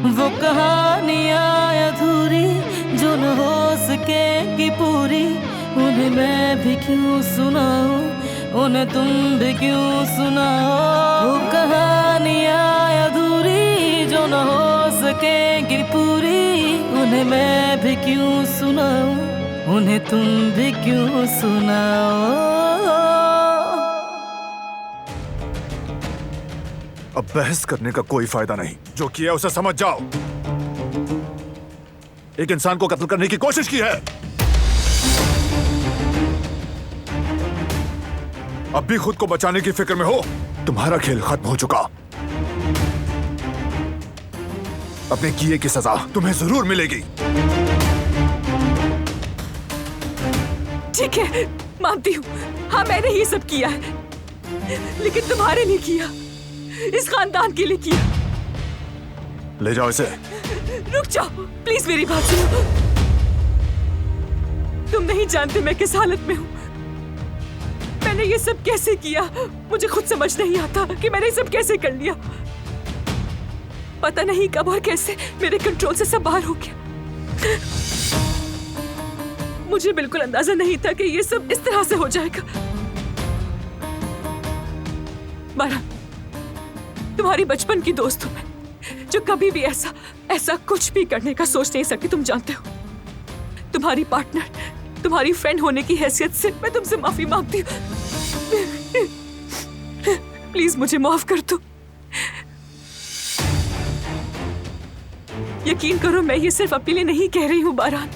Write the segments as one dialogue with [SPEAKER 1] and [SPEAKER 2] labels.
[SPEAKER 1] वो कहानियाँ अधूरी जो न हो सकेगी पूरी, उन्हें मैं भी क्यों सुनाऊं, उन्हें तुम भी क्यों सुनाओ। वो कहानियाँ अधूरी जो न हो सकेगी पूरी, उन्हें मैं भी क्यों सुनाऊं, उन्हें तुम भी क्यों सुनाओ।
[SPEAKER 2] अब बहस करने का कोई फायदा नहीं, जो किया उसे समझ जाओ। एक इंसान को कत्ल करने की कोशिश की है। अब भी खुद को बचाने की फिक्र में हो। तुम्हारा खेल खत्म हो चुका। अपने किए की सजा तुम्हें जरूर मिलेगी।
[SPEAKER 3] ठीक है, मानती हूँ, हाँ मैंने ये सब किया है, लेकिन तुम्हारे लिए किया, इस खानदान के लिए किया।
[SPEAKER 2] ले जाओ इसे।
[SPEAKER 3] रुक जाओ, प्लीज मेरी बात सुनो। तुम नहीं जानते मैं किस हालत में हूँ। मैंने ये सब कैसे किया, मुझे खुद समझ नहीं आता कि मैंने ये सब कैसे कर लिया। पता नहीं कब और कैसे मेरे कंट्रोल से सब बाहर हो गया। मुझे बिल्कुल अंदाजा नहीं था कि ये सब इस तरह से हो जाएगा। बारह, तुम्हारी बचपन की दोस्त हूं मैं, जो कभी भी ऐसा कुछ भी करने का सोच नहीं सकती, तुम जानते हो। तुम्हारी पार्टनर, तुम्हारी फ्रेंड होने की हैसियत से मैं तुमसे माफी मांगती हूँ। प्लीज मुझे माफ कर दो। यकीन करो, मैं ये सिर्फ अपने लिए नहीं कह रही हूँ बारान।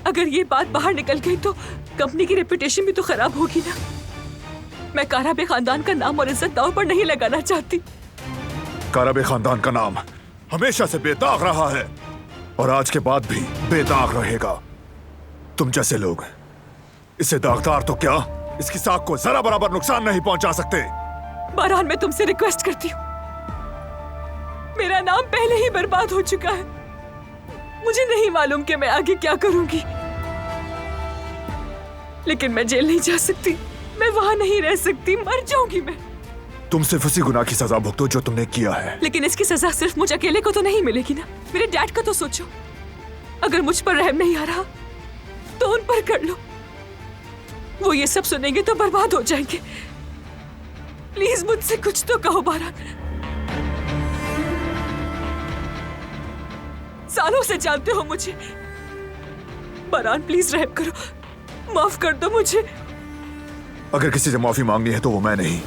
[SPEAKER 3] अगर ये बात बाहर निकल गई तो कंपनी की रेपुटेशन भी तो खराब होगी ना। मैं काराबे खानदान का नाम और इज्जत दांव पर नहीं लगाना चाहती।
[SPEAKER 2] काराबे खानदान का नाम हमेशा से बेदाग रहा है और आज के बाद भी बेदाग रहेगा। तुम जैसे लोग इसे दागदार तो क्या, इसकी साख को जरा बराबर नुकसान नहीं पहुंचा सकते।
[SPEAKER 3] बारान, मैं तुमसे रिक्वेस्ट करती हूँ, मेरा नाम पहले ही बर्बाद हो चुका है। मुझे नहीं मालूम कि मैं आगे क्या करूंगी, लेकिन मैं जेल नहीं जा सकती, मैं वहां नहीं रह सकती, मर जाऊंगी मैं।
[SPEAKER 2] तुम सिर्फ उसी गुनाह की सजा भुगतो जो तुमने किया है।
[SPEAKER 3] लेकिन इसकी सजा सिर्फ मुझे अकेले को तो नहीं मिलेगी ना। मेरे डैड का तो सोचो। अगर मुझ पर रहम नहीं आ रहा तो उन पर कर लो। वो ये सब सुनेंगे तो बर्बाद हो जाएंगे। प्लीज मुझसे कुछ तो कहो बारान। सालों से जानते हो मुझे। बारान प्लीज रहम करो, माफ कर दो मुझे।
[SPEAKER 2] अगर किसी से माफी मांगनी है तो वो मैं नहीं।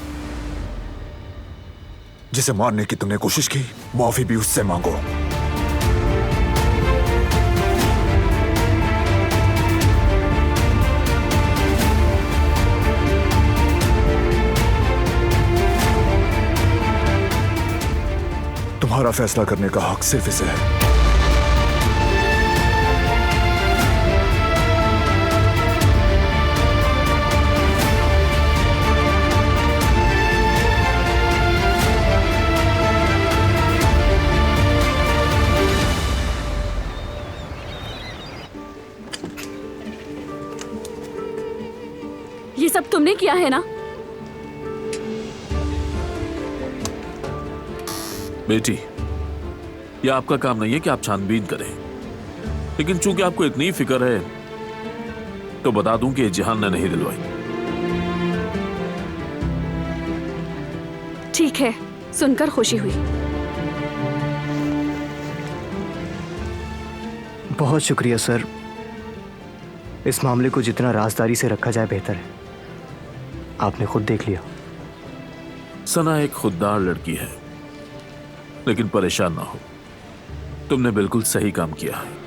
[SPEAKER 2] जिसे मारने की तुमने कोशिश की, माफी भी उससे मांगो। तुम्हारा फैसला करने का हक सिर्फ इसे है।
[SPEAKER 4] ये सब तुमने किया है ना?
[SPEAKER 5] बेटी, ये आपका काम नहीं है कि आप छानबीन करें, लेकिन चूंकि आपको इतनी फिक्र है तो बता दूं कि जिहान ने नहीं दिलवाई।
[SPEAKER 4] ठीक है, सुनकर खुशी हुई।
[SPEAKER 6] बहुत शुक्रिया सर। इस मामले को जितना राजदारी से रखा जाए बेहतर है। आपने खुद देख लिया।
[SPEAKER 5] सना एक खुददार लड़की है, लेकिन परेशान ना हो, तुमने बिल्कुल सही काम किया है।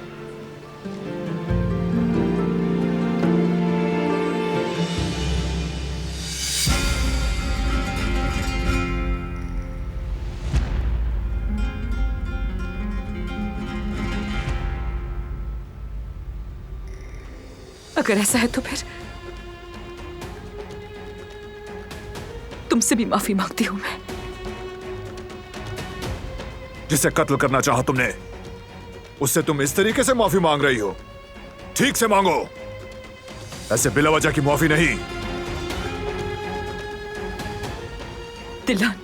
[SPEAKER 3] अगर ऐसा है तो फिर तुमसे भी माफी मांगती हूं मैं।
[SPEAKER 2] जिसे कत्ल करना चाहा तुमने, उससे तुम इस तरीके से माफी मांग रही हो। ठीक से मांगो, ऐसे बिला वजह की माफी नहीं।
[SPEAKER 3] दिलान,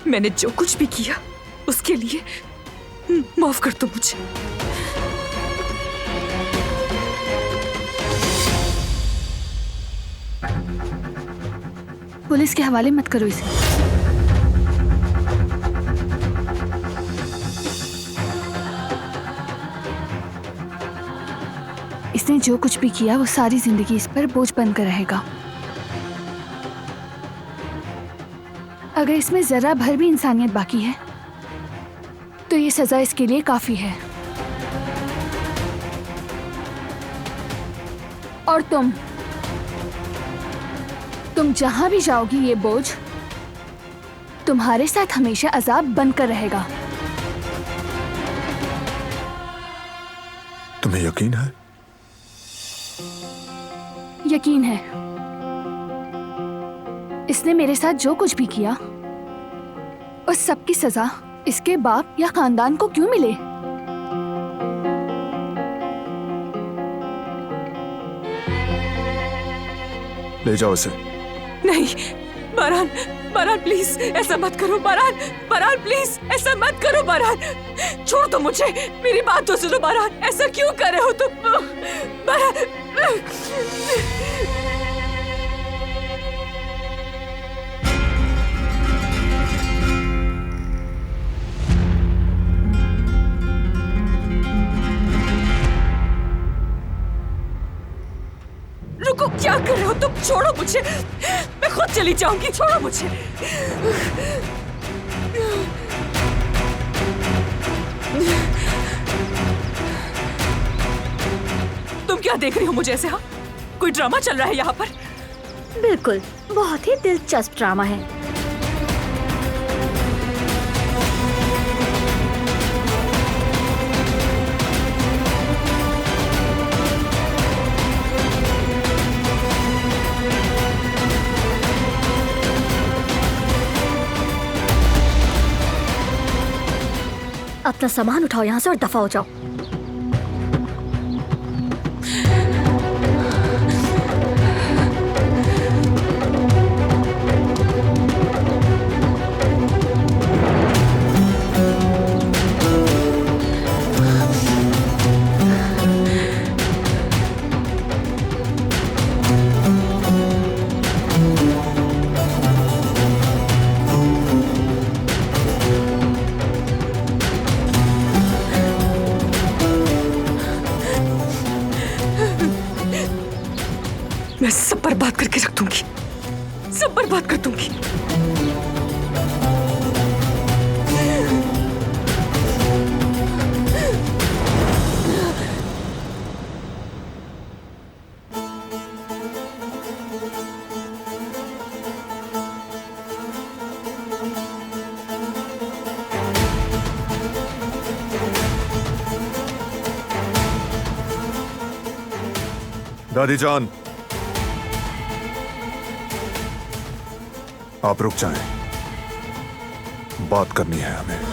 [SPEAKER 3] मैंने जो कुछ भी किया उसके लिए माफ कर दो मुझे।
[SPEAKER 4] पुलिस के हवाले मत करो इसे। इसने जो कुछ भी किया वो सारी जिंदगी इस पर बोझ बनकर रहेगा। अगर इसमें जरा भर भी इंसानियत बाकी है तो ये सजा इसके लिए काफी है। और तुम जहां भी जाओगी ये बोझ तुम्हारे साथ हमेशा अजाब बनकर रहेगा।
[SPEAKER 2] तुम्हें यकीन है?
[SPEAKER 4] यकीन है। इसने मेरे साथ जो कुछ भी किया उस सब की सजा इसके बाप या खानदान को क्यों मिले?
[SPEAKER 2] ले जाओ इसे।
[SPEAKER 3] नहीं बारान, बारान प्लीज ऐसा मत करो। बारान, बारान प्लीज ऐसा मत करो। बारान छोड़ दो मुझे, मेरी बात तो सुनो। बारान ऐसा क्यों कर रहे हो तुम? बारान रुको, क्या कर रहे हो तुम? छोड़ो मुझे, मैं खुद चली जाऊंगी। छोड़ो मुझे। तुम क्या देख रही हो मुझे ऐसे? हाँ, कोई ड्रामा चल रहा है यहाँ पर?
[SPEAKER 7] बिल्कुल, बहुत ही दिलचस्प ड्रामा है। अपना सामान उठाओ यहाँ से और दफा हो जाओ।
[SPEAKER 3] मैं सब बर्बाद करके रख दूंगी, सब बर्बाद कर दूंगी।
[SPEAKER 2] दादी जान, आप रुक जाएं, बात करनी है हमें।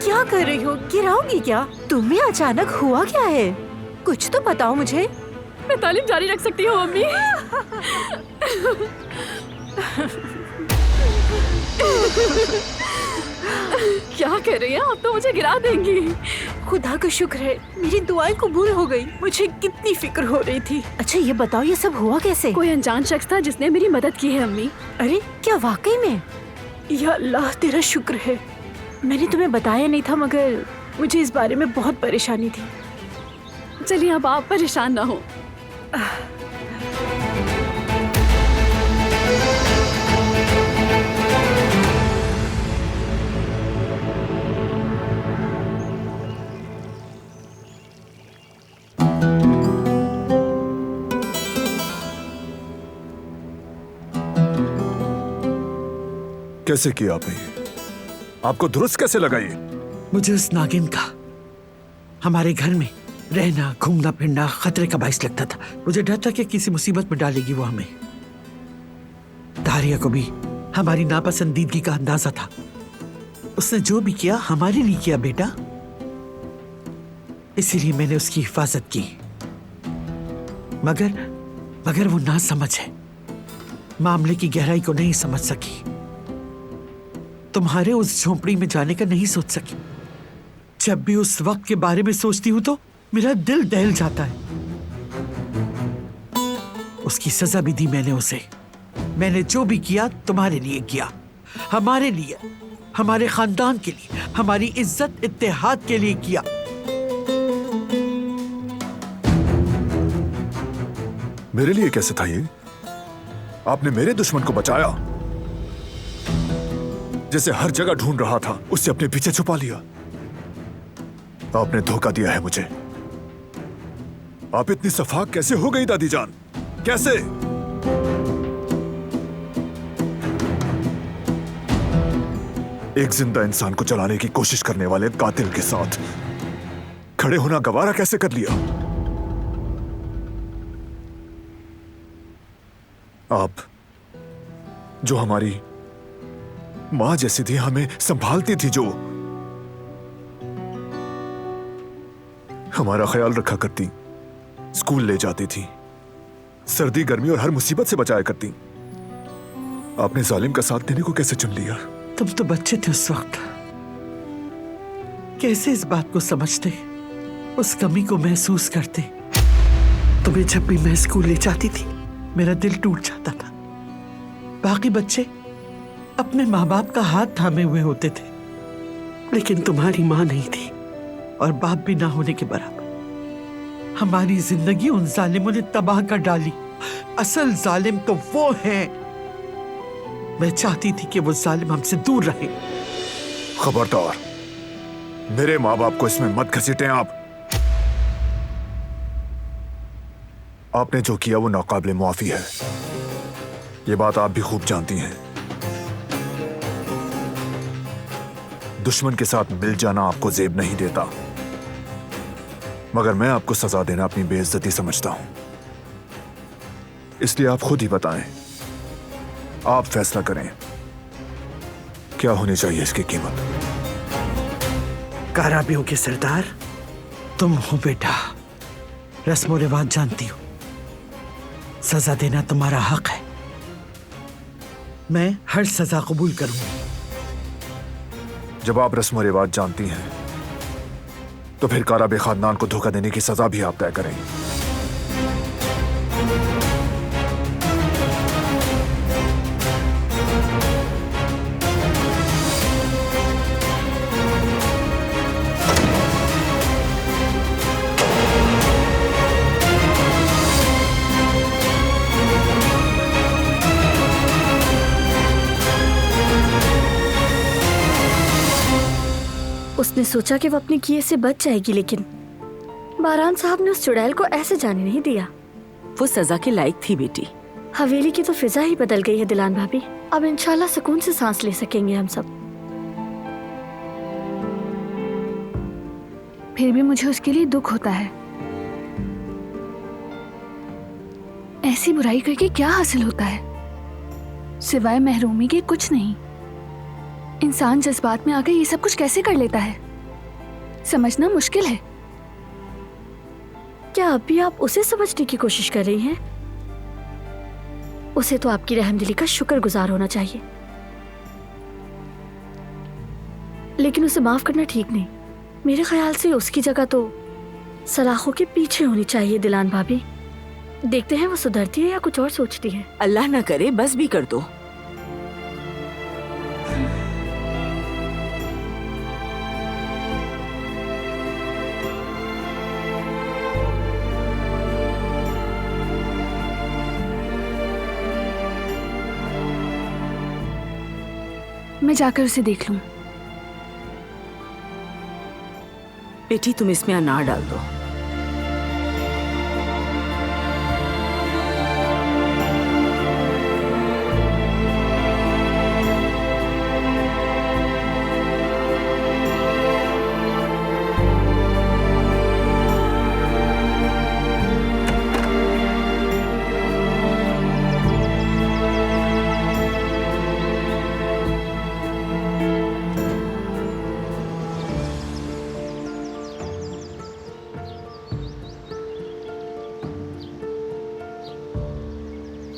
[SPEAKER 8] क्या कर रही हो? गिराओगी क्या? तुम्हें अचानक हुआ क्या है? कुछ तो बताओ मुझे।
[SPEAKER 4] मैं तालीम जारी रख सकती हूँ मम्मी। क्या कह रही हैं आप? तो मुझे गिरा देंगी।
[SPEAKER 8] खुदा का शुक्र है मेरी दुआएं कबूल हो गई। मुझे कितनी फिक्र हो रही थी। अच्छा ये बताओ ये सब हुआ कैसे?
[SPEAKER 4] कोई अनजान शख्स था जिसने मेरी मदद की है अम्मी।
[SPEAKER 8] अरे क्या वाकई में? या अल्लाह तेरा शुक्र है। मैंने तुम्हें बताया नहीं था मगर मुझे इस बारे में बहुत परेशानी थी।
[SPEAKER 4] चलिए अब आप परेशान ना हो।
[SPEAKER 2] कैसे किया आपने? आपको दुरुस्त कैसे लगा ये?
[SPEAKER 9] मुझे उस नागिन का हमारे घर में रहना, घूमना फिरना खतरे का बाइस लगता था। मुझे डर था कि किसी मुसीबत में डालेगी वो हमें। दारिया को भी हमारी नापसंदीदगी का अंदाजा था। उसने जो भी किया हमारे लिए किया बेटा, इसीलिए मैंने उसकी हिफाजत की। मगर वो ना समझ है, मामले की गहराई को नहीं समझ सकी, तुम्हारे उस झोंपड़ी में जाने का नहीं सोच सकी। जब भी उस वक्त के बारे में सोचती हूं तो मेरा दिल दहल जाता है। उसकी सजा भी दी मैंने उसे। मैंने जो भी किया तुम्हारे लिए किया, हमारे लिए, हमारे खानदान के लिए, हमारी इज्जत इत्तेहाद के लिए किया।
[SPEAKER 2] मेरे लिए कैसे था ये? आपने मेरे दुश्मन को बचाया, जिसे हर जगह ढूंढ रहा था, उससे अपने पीछे छुपा लिया। आपने धोखा दिया है मुझे। आप इतनी सफाक कैसे हो गई दादी जान? कैसे? एक जिंदा इंसान को जलाने की कोशिश करने वाले कातिल के साथ खड़े होना गवारा कैसे कर लिया? आप जो हमारी मां जैसी थी, हमें संभालती थी, जो हमारा ख्याल रखा करती, स्कूल ले जाती थी, सर्दी गर्मी और हर मुसीबत से बचाया करती, आपने जालिम का साथ देने को कैसे चुन लिया?
[SPEAKER 9] तुम तो बच्चे थे उस वक्त, कैसे इस बात को समझते, उस कमी को महसूस करते। तुम्हें जब भी मैं स्कूल ले जाती थी मेरा दिल टूट जाता था। बाकी बच्चे अपने माँ बाप का हाथ थामे हुए होते थे, लेकिन तुम्हारी माँ नहीं थी और बाप भी ना होने के बराबर। हमारी जिंदगी उन जालिमों ने तबाह कर डाली। असल जालिम तो वो हैं। मैं चाहती थी कि वो जालिम हमसे दूर रहे।
[SPEAKER 2] खबरदार, मेरे माँ बाप को इसमें मत घसीटें आप। आपने जो किया वो नाकाबिले मुआफी है, ये बात आप भी खूब जानती हैं। दुश्मन के साथ मिल जाना आपको जेब नहीं देता, मगर मैं आपको सजा देना अपनी बेइज्जती समझता हूं। इसलिए आप खुद ही बताएं, आप फैसला करें, क्या होनी चाहिए इसकी कीमत।
[SPEAKER 9] काराबियों के सरदार तुम हो बेटा, रस्म रिवाज जानती हो, सजा देना तुम्हारा हक है। मैं हर सजा कबूल करूंगी।
[SPEAKER 2] जब आप रस्म रिवाज जानती हैं तो फिर काराबे खानदान को धोखा देने की सजा भी आप तय करें।
[SPEAKER 7] उसने सोचा कि वो अपने किए से बच जाएगी, लेकिन बारान साहब ने उस चुड़ैल को ऐसे जाने नहीं दिया।
[SPEAKER 8] वो सजा के लायक थी बेटी।
[SPEAKER 7] हवेली की तो फिजा ही बदल गई है दिलान भाभी। अब इंशाल्लाह सुकून से सांस ले सकेंगे हम सब।
[SPEAKER 4] फिर भी मुझे उसके लिए दुख होता है। ऐसी बुराई करके क्या हासिल होता है? सिवाय महरूमी के कुछ नहीं। इंसान जज्बात में आकर ये सब कुछ कैसे कर लेता है, समझना मुश्किल है।
[SPEAKER 7] क्या अभी आप उसे समझने की कोशिश कर रही हैं? उसे तो आपकी रहमदिली का शुक्रगुजार होना चाहिए। लेकिन उसे माफ करना ठीक नहीं। मेरे ख्याल से उसकी जगह तो सलाखों के पीछे होनी चाहिए दिलान भाभी। देखते हैं वो सुधरती है या कुछ और सोचती है।
[SPEAKER 10] अल्लाह न करे बस भी कर दो।
[SPEAKER 4] मैं जाकर उसे देख लूं।
[SPEAKER 10] बेटी तुम इसमें अनार डाल दो।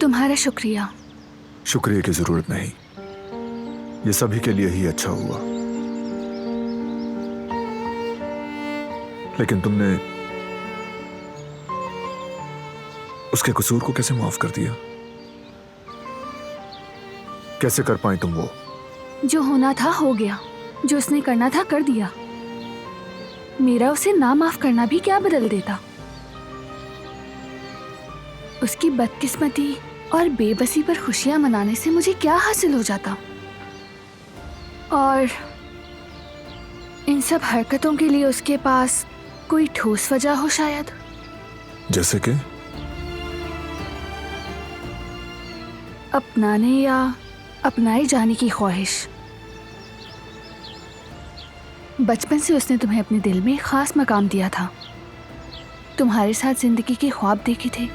[SPEAKER 4] तुम्हारा शुक्रिया।
[SPEAKER 2] शुक्रिया की जरूरत नहीं, ये सभी के लिए ही अच्छा हुआ। लेकिन तुमने उसके कसूर को कैसे माफ कर दिया? कैसे कर पाई तुम वो?
[SPEAKER 4] जो होना था हो गया, जो उसने करना था कर दिया। मेरा उसे ना माफ करना भी क्या बदल देता? उसकी बदकिस्मती और बेबसी पर खुशियां मनाने से मुझे क्या हासिल हो जाता? और इन सब हरकतों के लिए उसके पास कोई ठोस वजह हो शायद।
[SPEAKER 2] जैसे कि
[SPEAKER 4] अपनाने या अपनाए जाने की ख्वाहिश। बचपन से उसने तुम्हें अपने दिल में खास मकाम दिया था, तुम्हारे साथ जिंदगी के ख्वाब देखे थे,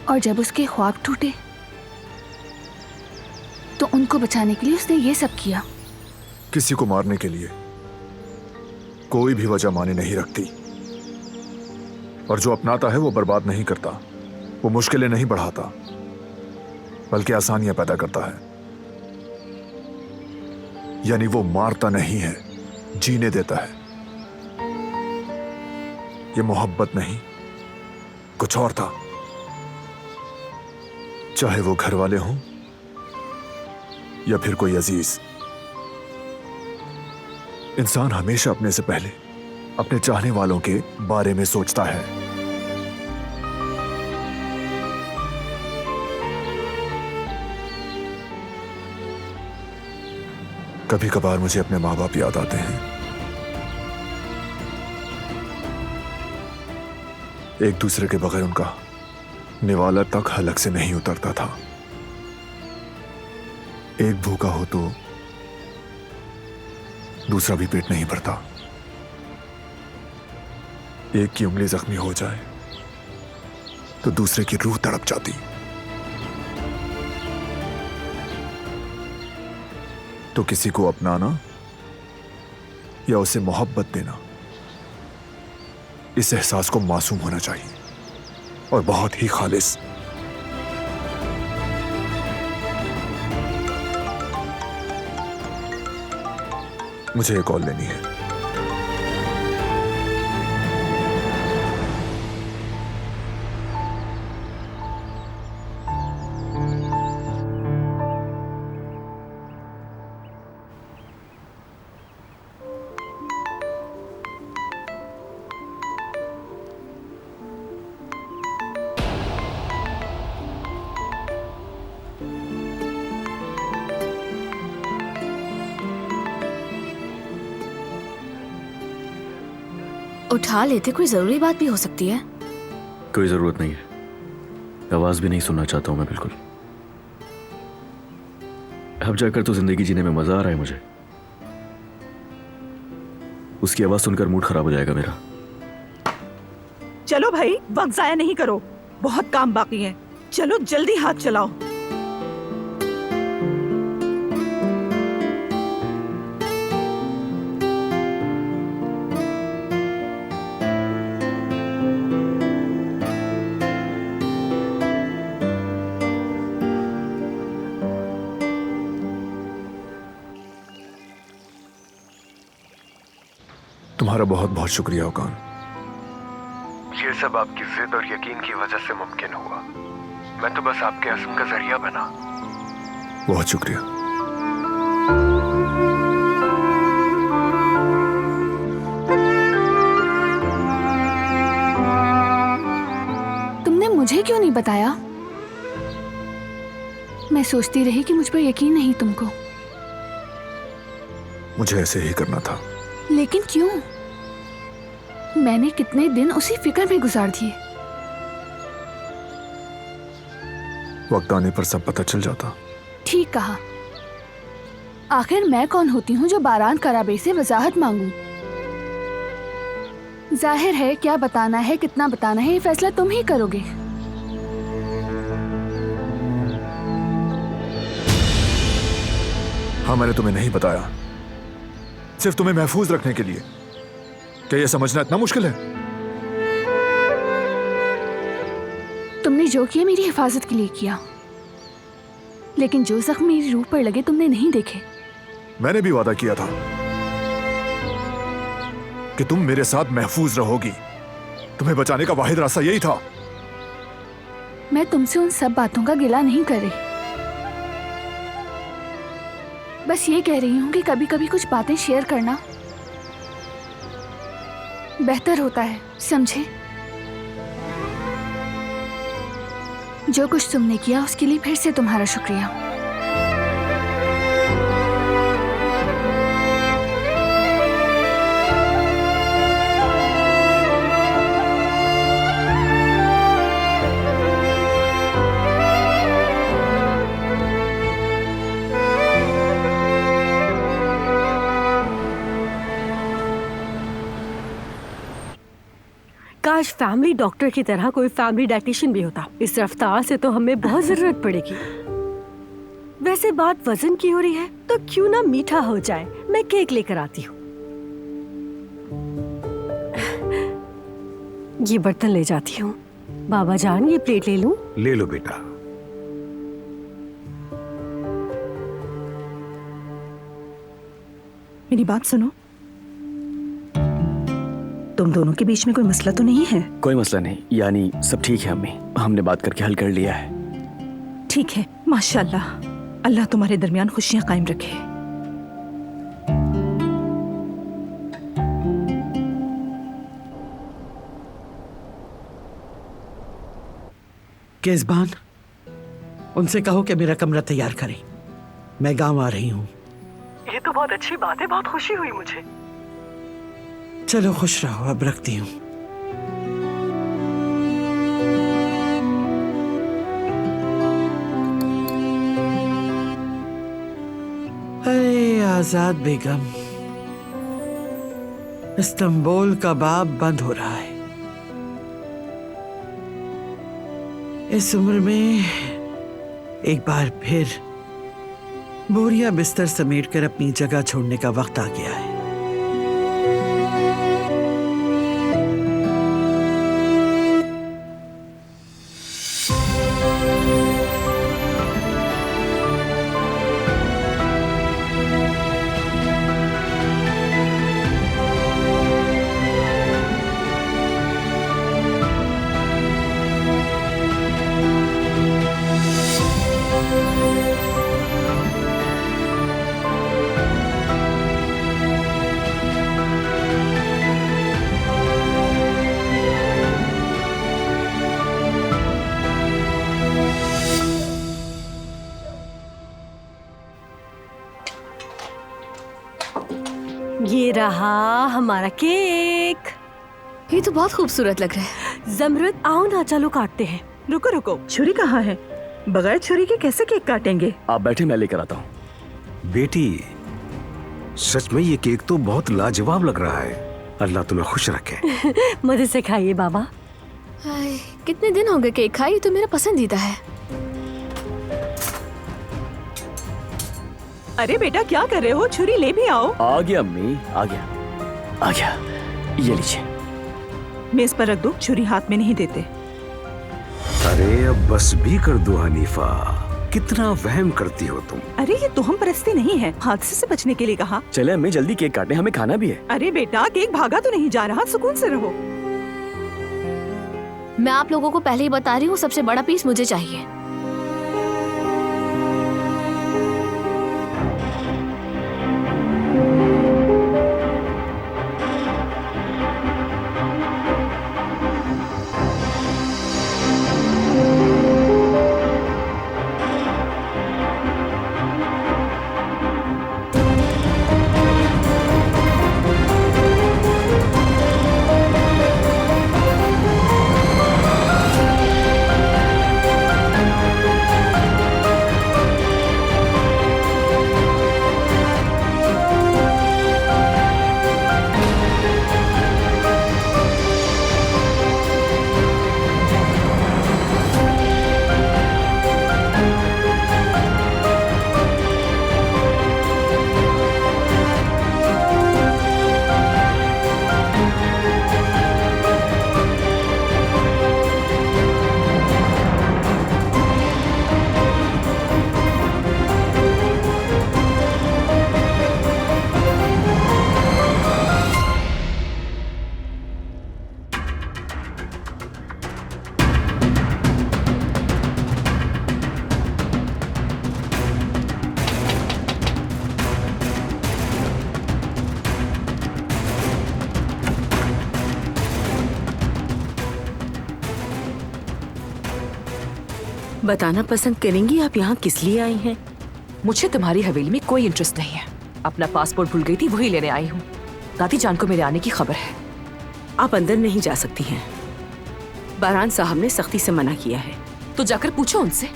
[SPEAKER 4] और जब उसके ख्वाब टूटे तो उनको बचाने के लिए उसने ये सब किया।
[SPEAKER 2] किसी को मारने के लिए कोई भी वजह माने नहीं रखती, और जो अपनाता है वो बर्बाद नहीं करता, वो मुश्किलें नहीं बढ़ाता, बल्कि आसानियां पैदा करता है। यानी वो मारता नहीं है, जीने देता है। ये मोहब्बत नहीं, कुछ और था। चाहे वो घर वाले हों या फिर कोई अजीज, इंसान हमेशा अपने से पहले अपने चाहने वालों के बारे में सोचता है। कभी कभार मुझे अपने माँ बाप याद आते हैं। एक दूसरे के बगैर उनका निवाला तक हलक से नहीं उतरता था। एक भूखा हो तो दूसरा भी पेट नहीं भरता। एक की उंगली जख्मी हो जाए तो दूसरे की रूह तड़प जाती। तो किसी को अपनाना या उसे मोहब्बत देना, इस एहसास को मासूम होना चाहिए और बहुत ही खालिस। मुझे एक कॉल लेनी है।
[SPEAKER 7] उठा लेते, कोई जरूरी बात भी हो सकती है।
[SPEAKER 11] कोई जरूरत नहीं है, आवाज भी नहीं सुनना चाहता हूं मैं बिल्कुल। अब जाकर तो जिंदगी जीने में मजा आ रहा है मुझे। उसकी आवाज सुनकर मूड खराब हो जाएगा मेरा।
[SPEAKER 10] चलो भाई, वक्त जाया नहीं करो, बहुत काम बाकी है। चलो जल्दी हाथ चलाओ।
[SPEAKER 2] तुम्हारा बहुत बहुत शुक्रिया ओकान।
[SPEAKER 6] ये सब आपकी जिद और यकीन की वजह से मुमकिन हुआ। मैं तो बस आपके असम का जरिया बना।
[SPEAKER 2] बहुत शुक्रिया।
[SPEAKER 4] तुमने मुझे क्यों नहीं बताया? मैं सोचती रही कि मुझ पर यकीन नहीं तुमको।
[SPEAKER 2] मुझे ऐसे ही करना था।
[SPEAKER 4] लेकिन क्यों? मैंने कितने दिन उसी फिक्र में गुजार दिए।
[SPEAKER 2] वक्त आने पर सब पता चल जाता।
[SPEAKER 4] ठीक कहा। आखिर मैं कौन होती हूँ जो बारान कराबे से वजाहत मांगू? जाहिर है क्या बताना है, कितना बताना है, ये फैसला तुम ही करोगे।
[SPEAKER 2] हाँ, मैंने तुम्हें नहीं बताया, सिर्फ तुम्हें महफूज रखने के लिए। क्या यह समझना इतना मुश्किल है?
[SPEAKER 4] तुमने जो किया मेरी हिफाजत के लिए किया, लेकिन जो जख्म मेरी रूह पर लगे तुमने नहीं देखे।
[SPEAKER 2] मैंने भी वादा किया था कि तुम मेरे साथ महफूज रहोगी। तुम्हें बचाने का वाहिद रास्ता यही था।
[SPEAKER 4] मैं तुमसे उन सब बातों का गिला नहीं कर रही, बस ये कह रही हूँ कि कभी कभी कुछ बातें शेयर करना बेहतर होता है, समझे? जो कुछ तुमने किया उसके लिए फिर से तुम्हारा शुक्रिया।
[SPEAKER 8] काश फैमिली डॉक्टर की तरह कोई फैमिली डाइटिशियन भी होता। इस रफ्तार से तो हमें बहुत जरूरत पड़ेगी। वैसे बात वजन की हो रही है तो क्यों ना मीठा हो जाए। मैं केक लेकर आती हूँ। ये बर्तन ले जाती हूँ। बाबा जान, ये प्लेट ले लूं?
[SPEAKER 12] ले लो बेटा।
[SPEAKER 10] मेरी बात सुनो, तुम दोनों के बीच में कोई मसला तो नहीं है?
[SPEAKER 11] कोई मसला नहीं, यानी सब ठीक है अम्मी। हमने बात करके हल कर लिया है।
[SPEAKER 10] ठीक है, माशाल्लाह। अल्लाह तुम्हारे दरमियान खुशियां कायम रखे।
[SPEAKER 9] केज़बान, उनसे कहो कि मेरा कमरा तैयार करें। मैं गांव आ रही हूँ।
[SPEAKER 8] ये तो बहुत अच्छी बात है, बहुत खुशी हुई मुझे।
[SPEAKER 9] चलो खुश रहो, अब रखती हूँ। अरे आजाद बेगम, इस्तांबुल का बाब बंद हो रहा है। इस उम्र में एक बार फिर बोरिया बिस्तर समेटकर अपनी जगह छोड़ने का वक्त आ गया है।
[SPEAKER 8] ये रहा हमारा केक।
[SPEAKER 4] ये तो बहुत खूबसूरत लग रहा है।
[SPEAKER 8] जमरुद, आओ ना, चलो काटते हैं।
[SPEAKER 10] रुको रुको, छुरी कहाँ है? बगैर छुरी के कैसे केक काटेंगे?
[SPEAKER 11] आप बैठे, मैं लेकर आता हूँ।
[SPEAKER 12] बेटी, सच में ये केक तो बहुत लाजवाब लग रहा है। अल्लाह तुम्हें खुश रखे।
[SPEAKER 8] मजे से खाइए बाबा।
[SPEAKER 4] हाय, कितने दिन हो गए केक खाई, ये तो मेरा पसंदीदा है।
[SPEAKER 10] अरे बेटा, क्या कर रहे हो? छुरी ले भी आओ।
[SPEAKER 11] आ गया अम्मी, आ गया, आ गया। ये लीजिए।
[SPEAKER 10] मेज पर रख दो, छुरी हाथ में नहीं देते।
[SPEAKER 12] अरे अब बस भी कर दो हनीफा। कितना वहम करती हो तुम।
[SPEAKER 10] अरे ये तुहम परस्ती नहीं है, हादसे से बचने के लिए कहा।
[SPEAKER 6] चले अम्मी जल्दी केक काटने, हमें खाना भी है।
[SPEAKER 10] अरे बेटा केक भागा तो नहीं जा रहा, सुकून से रहो।
[SPEAKER 7] मैं आप लोगों को पहले ही बता रही हूँ, सबसे बड़ा पीस मुझे चाहिए।
[SPEAKER 13] बताना पसंद करेंगी आप यहाँ किस लिए आई हैं?
[SPEAKER 3] मुझे तुम्हारी हवेली में कोई इंटरेस्ट नहीं है। अपना पासपोर्ट भूल गई थी, वही लेने आई हूँ। दादी जान को मेरे आने की खबर है।
[SPEAKER 13] आप अंदर नहीं जा सकती हैं, बारान साहब ने सख्ती से मना किया है।
[SPEAKER 3] तो जाकर पूछो उनसे,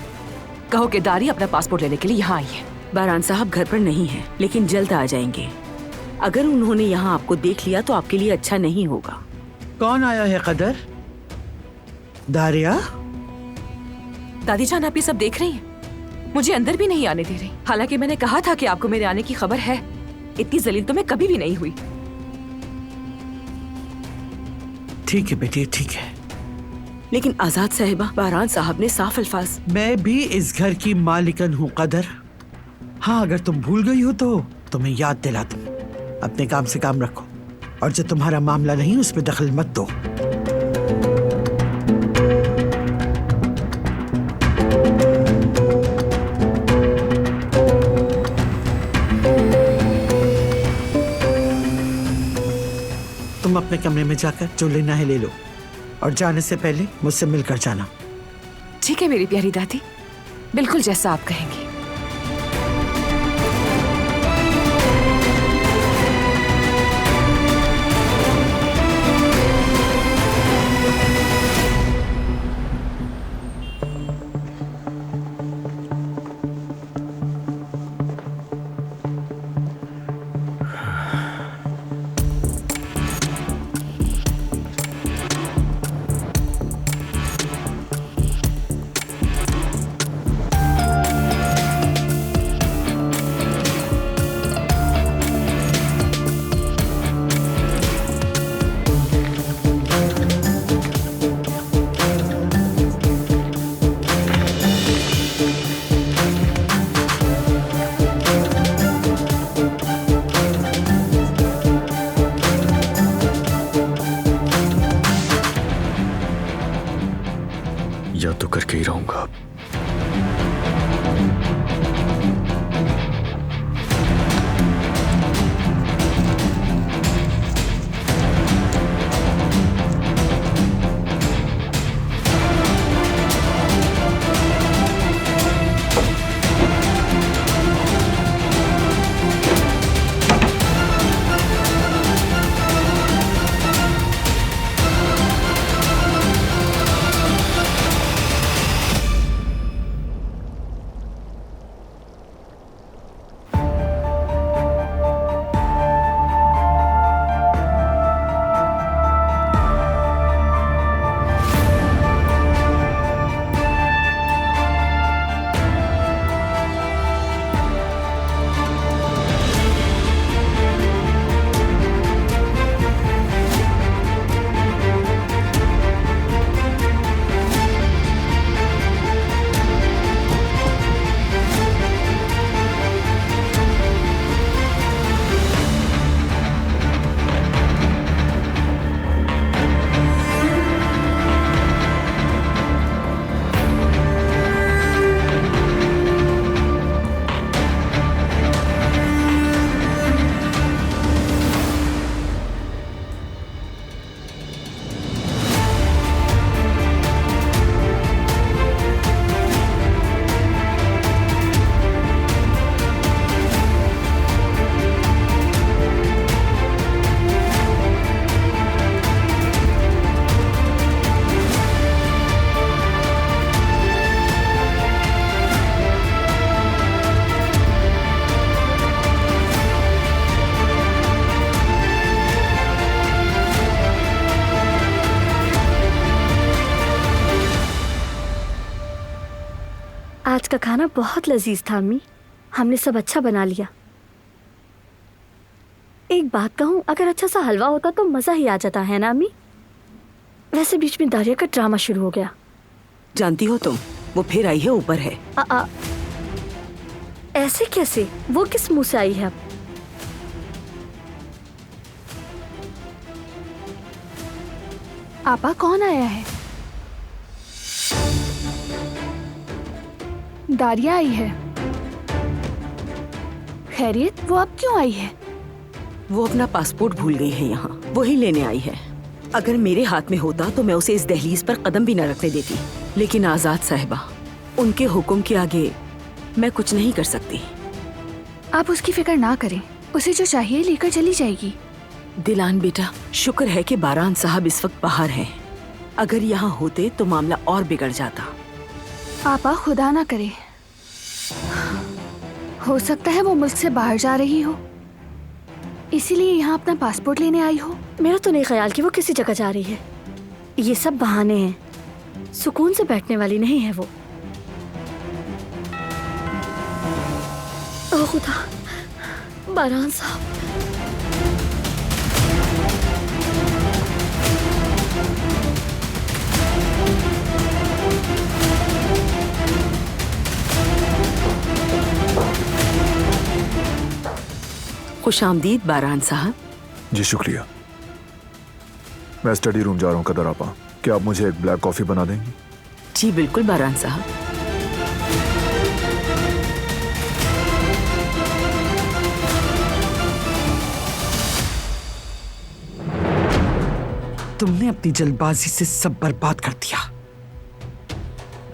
[SPEAKER 3] कहो कि दारी अपना पासपोर्ट लेने के लिए यहाँ आई है।
[SPEAKER 13] बारान साहब घर पर नहीं है, लेकिन जल्द आ जाएंगे। अगर उन्होंने यहाँ आपको देख लिया तो आपके लिए अच्छा नहीं होगा।
[SPEAKER 9] कौन आया है कदर? दारिया?
[SPEAKER 3] दादी जान आप ये सब देख रही हैं? मुझे अंदर भी नहीं आने दे रही, हालांकि मैंने कहा था कि आपको मेरे आने की खबर है। इतनी जलील तो मैं कभी भी नहीं हुई।
[SPEAKER 9] ठीक है बेटी, ठीक है।
[SPEAKER 13] लेकिन आजाद साहिबा, बारान साहब ने साफ अल्फाज।
[SPEAKER 9] मैं भी इस घर की मालिकन हूँ कदर। हाँ, अगर तुम भूल गई हो तो तुम्हें याद दिला दूं। अपने काम से काम रखो, और जो तुम्हारा मामला नहीं उसमें दखल मत दो। तुम अपने कमरे में जाकर जो लेना है ले लो, और जाने से पहले मुझसे मिलकर जाना।
[SPEAKER 3] ठीक है मेरी प्यारी दादी, बिल्कुल जैसा आप कहेंगी।
[SPEAKER 11] याद तो करके ही रहूंगा।
[SPEAKER 7] आज का खाना बहुत लजीज था अम्मी। हमने सब अच्छा बना लिया। एक बात कहूँ, अगर अच्छा सा हलवा होता तो मज़ा ही आ जाता, है ना अम्मी? वैसे बीच में दारिया का ड्रामा शुरू हो गया।
[SPEAKER 13] जानती हो तुम, वो फिर आई है, ऊपर है।
[SPEAKER 7] ऐसे कैसे? वो किस मुंह से आई है अब?
[SPEAKER 4] आपा कौन आया है? दारिया आई है। खैरियत, वो अब क्यों आई है?
[SPEAKER 13] वो अपना पासपोर्ट भूल गई है यहाँ, वही लेने आई है। अगर मेरे हाथ में होता तो मैं उसे इस दहलीज पर कदम भी न रखने देती, लेकिन आजाद साहिबा, उनके हुक्म के आगे मैं कुछ नहीं कर सकती।
[SPEAKER 4] आप उसकी फिक्र ना करें, उसे जो चाहिए लेकर चली जाएगी।
[SPEAKER 13] दिलान बेटा, शुक्र है कि बारान साहब इस वक्त बाहर हैं। अगर यहाँ होते तो मामला और बिगड़ जाता।
[SPEAKER 4] आपा खुदा ना करे, हो सकता है वो मुल्क से बाहर जा रही हो, इसीलिए यहाँ अपना पासपोर्ट लेने आई हो।
[SPEAKER 7] मेरा तो नहीं ख्याल कि वो किसी जगह जा रही है। ये सब बहाने हैं, सुकून से बैठने वाली नहीं है वो। ओ खुदा, बारान साहब।
[SPEAKER 13] खुशामदीद बारान साहब।
[SPEAKER 2] जी शुक्रिया। मैं स्टडी रूम जा रहा हूँ कदर आपा, क्या आप मुझे एक ब्लैक कॉफी बना देंगी?
[SPEAKER 13] जी बिल्कुल बारान साहब।
[SPEAKER 9] तुमने अपनी जल्दबाजी से सब बर्बाद कर दिया।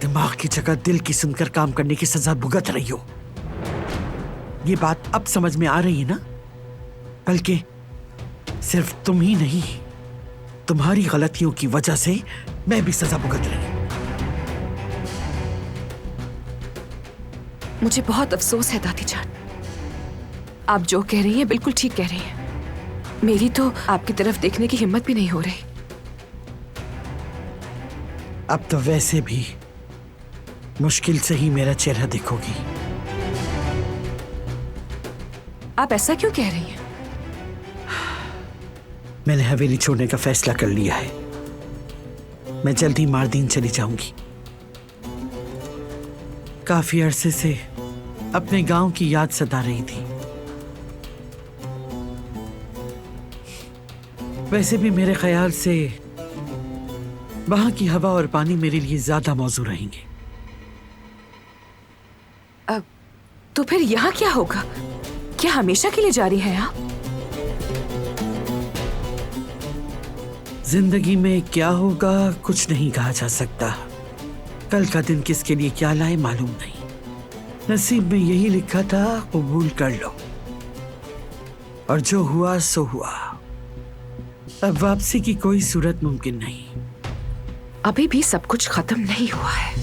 [SPEAKER 9] दिमाग की जगह दिल की सुनकर काम करने की सजा भुगत रही हो। ये बात अब समझ में आ रही है ना? बल्कि सिर्फ तुम ही नहीं, तुम्हारी गलतियों की वजह से मैं भी सजा भुगत रही हूं।
[SPEAKER 3] मुझे बहुत अफसोस है दादी जान, आप जो कह रही हैं बिल्कुल ठीक कह रही हैं। मेरी तो आपकी तरफ देखने की हिम्मत भी नहीं हो रही।
[SPEAKER 9] अब तो वैसे भी मुश्किल से ही मेरा चेहरा देखोगी।
[SPEAKER 3] आप ऐसा क्यों कह रही हैं?
[SPEAKER 9] मैंने हवेली छोड़ने का फैसला कर लिया है। मैं जल्दी मारदीन चली जाऊंगी। काफी अरसे से अपने गांव की याद सता रही थी। वैसे भी मेरे ख्याल से वहां की हवा और पानी मेरे लिए ज्यादा मौजू रहेंगे।
[SPEAKER 3] तो फिर यहाँ क्या होगा? क्या हमेशा के लिए जारी है आप?
[SPEAKER 9] जिंदगी में क्या होगा कुछ नहीं कहा जा सकता। कल का दिन किसके लिए क्या लाए मालूम नहीं। नसीब में यही लिखा था, कबूल कर लो, और जो हुआ सो हुआ। अब वापसी की कोई सूरत मुमकिन नहीं।
[SPEAKER 3] अभी भी सब कुछ खत्म नहीं हुआ है।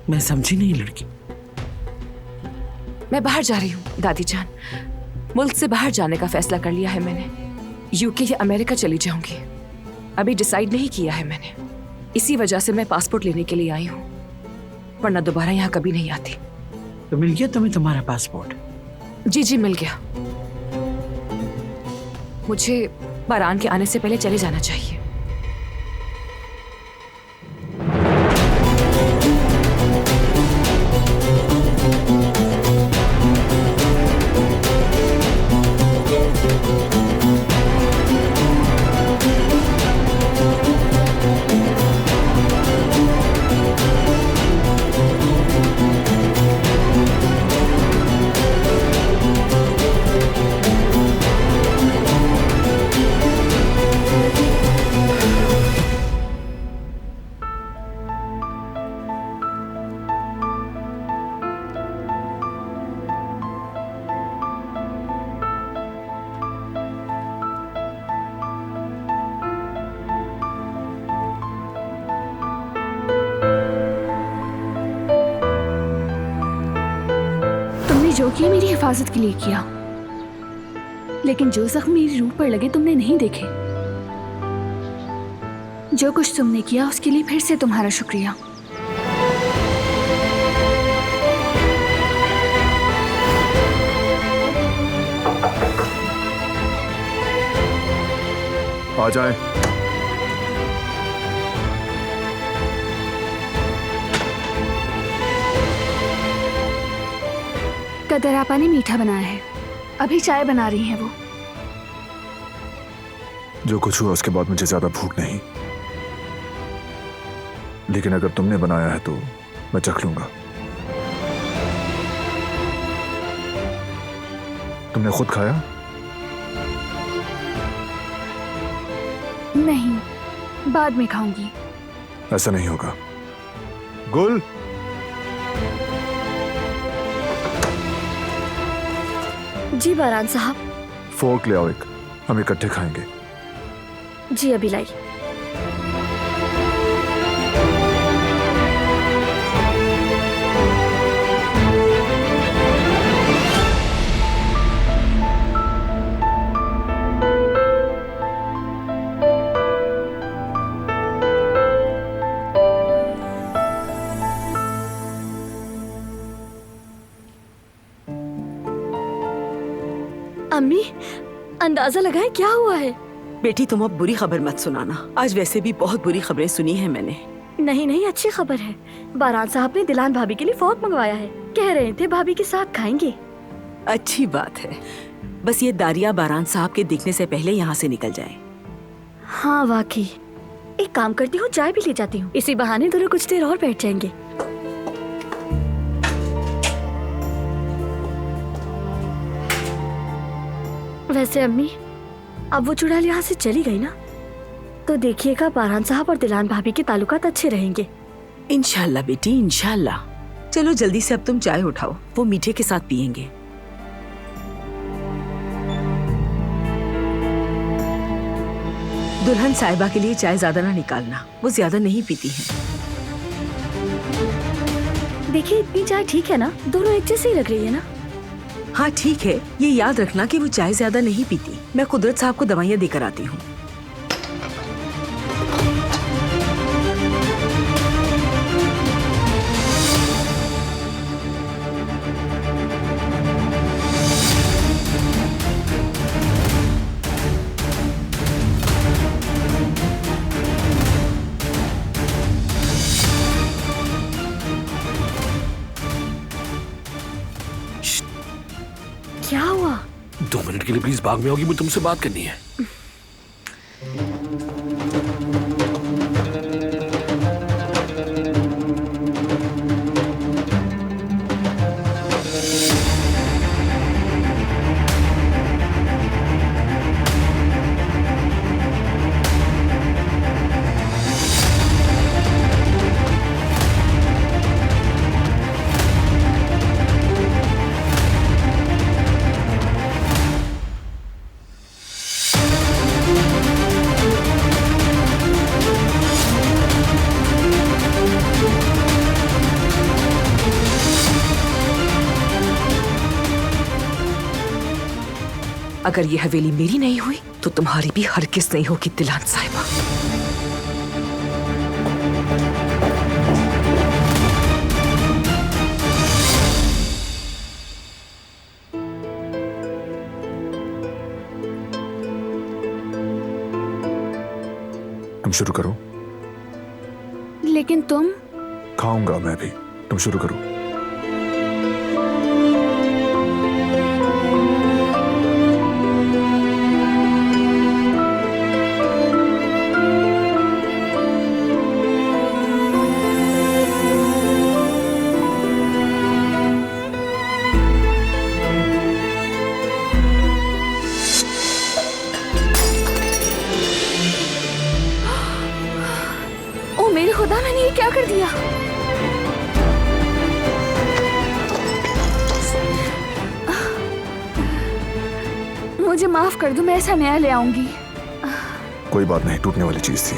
[SPEAKER 9] मैं समझी नहीं लड़की।
[SPEAKER 3] मैं बाहर जा रही हूँ दादी जान। मुल्क से बाहर जाने का फैसला कर लिया है मैंने। यूके या अमेरिका चली जाऊंगी। अभी डिसाइड नहीं किया है मैंने। इसी वजह से मैं पासपोर्ट लेने के लिए आई हूँ, वरना दोबारा यहाँ कभी नहीं आती।
[SPEAKER 9] तो मिल गया तुम्हें तुम्हारा पासपोर्ट?
[SPEAKER 3] जी जी मिल गया। मुझे बारान के आने से पहले चले जाना चाहिए।
[SPEAKER 4] जो किया मेरी हिफाजत के लिए किया, लेकिन जो जख्म मेरी रूह पर लगे तुमने नहीं देखे। जो कुछ तुमने किया उसके लिए फिर से तुम्हारा शुक्रिया।
[SPEAKER 2] आ जाए।
[SPEAKER 4] कदर आपा ने मीठा बनाया है, अभी चाय बना रही हैं वो।
[SPEAKER 2] जो कुछ हुआ उसके बाद मुझे ज्यादा भूख नहीं, लेकिन अगर तुमने बनाया है तो मैं चख लूंगा। तुमने खुद खाया?
[SPEAKER 4] नहीं, बाद में खाऊंगी।
[SPEAKER 2] ऐसा नहीं होगा। गुल,
[SPEAKER 7] जी बारान साहब।
[SPEAKER 2] फोर्क ले आओ एक, हम इकट्ठे खाएंगे।
[SPEAKER 7] जी अभी लाई। अम्मी, अंदाजा लगाएं क्या हुआ है?
[SPEAKER 13] बेटी तुम अब बुरी खबर मत सुनाना, आज वैसे भी बहुत बुरी खबरें सुनी है मैंने।
[SPEAKER 7] नहीं नहीं, अच्छी खबर है। बारान साहब ने दिलान भाभी के लिए फोर्क मंगवाया है, कह रहे थे भाभी के साथ खाएंगे।
[SPEAKER 13] अच्छी बात है, बस ये दारिया बारान साहब के दिखने से पहले यहाँ से निकल जाए।
[SPEAKER 7] हाँ वाकई, एक काम करती हूँ, चाय भी ले जाती हूँ, इसी बहाने दोनों कुछ देर और बैठ जाएंगे। वैसे अम्मी, अब वो चुड़ैल यहाँ से चली गई ना, तो देखिएगा बारान साहब और दिलान भाभी के ताल्लुकात अच्छे रहेंगे।
[SPEAKER 13] इंशाल्लाह बेटी, इंशाल्लाह। चलो जल्दी से अब तुम चाय उठाओ, वो मीठे के साथ पियेंगे। दुल्हन साहिबा के लिए चाय ज्यादा ना निकालना, वो ज्यादा नहीं पीती है।
[SPEAKER 7] देखिए इतनी चाय ठीक है ना, दोनों एक जैसी लग रही है ना।
[SPEAKER 13] हाँ ठीक है, ये याद रखना कि वो चाय ज्यादा नहीं पीती। मैं कुदरत साहब को दवाइयाँ देकर आती हूँ।
[SPEAKER 7] क्या हुआ?
[SPEAKER 5] 2 मिनट के लिए प्लीज बाग में होगी, मुझे तुमसे बात करनी है।
[SPEAKER 13] अगर ये हवेली मेरी नहीं हुई तो तुम्हारी भी हरगिज़ नहीं होगी दिलान साहिबा।
[SPEAKER 2] तुम शुरू करो।
[SPEAKER 4] लेकिन तुम?
[SPEAKER 2] खाऊंगा मैं भी, तुम शुरू करो।
[SPEAKER 4] खुदा, मैंने ये क्या कर दिया? मुझे माफ कर दो, मैं ऐसा नया ले आऊंगी।
[SPEAKER 2] कोई बात नहीं, टूटने वाली चीज थी।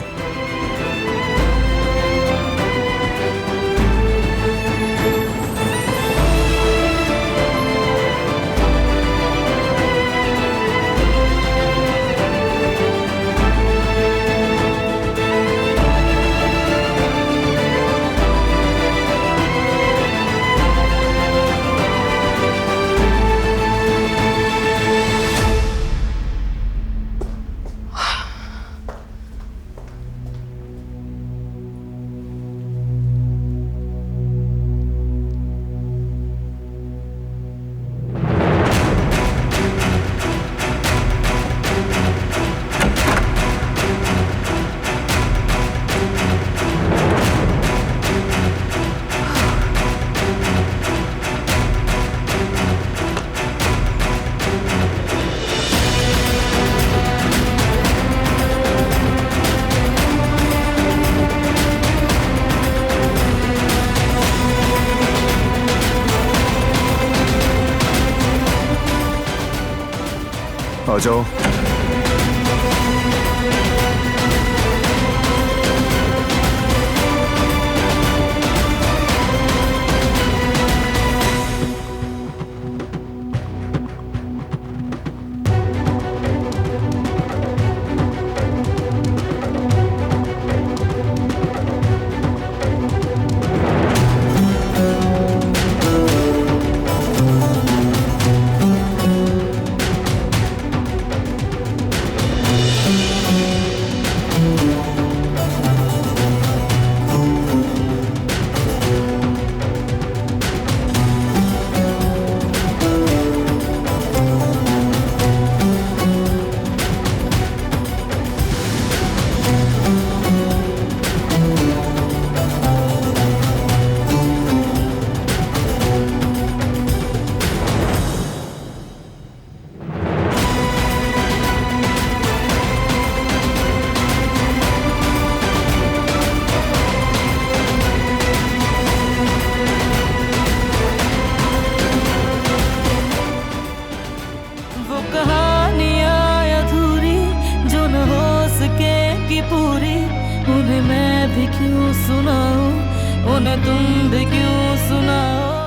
[SPEAKER 2] आ जाओ।
[SPEAKER 1] पूरी उन्हें मैं भी क्यों सुनाऊं, उन्हें तुम भी क्यों सुनाओ।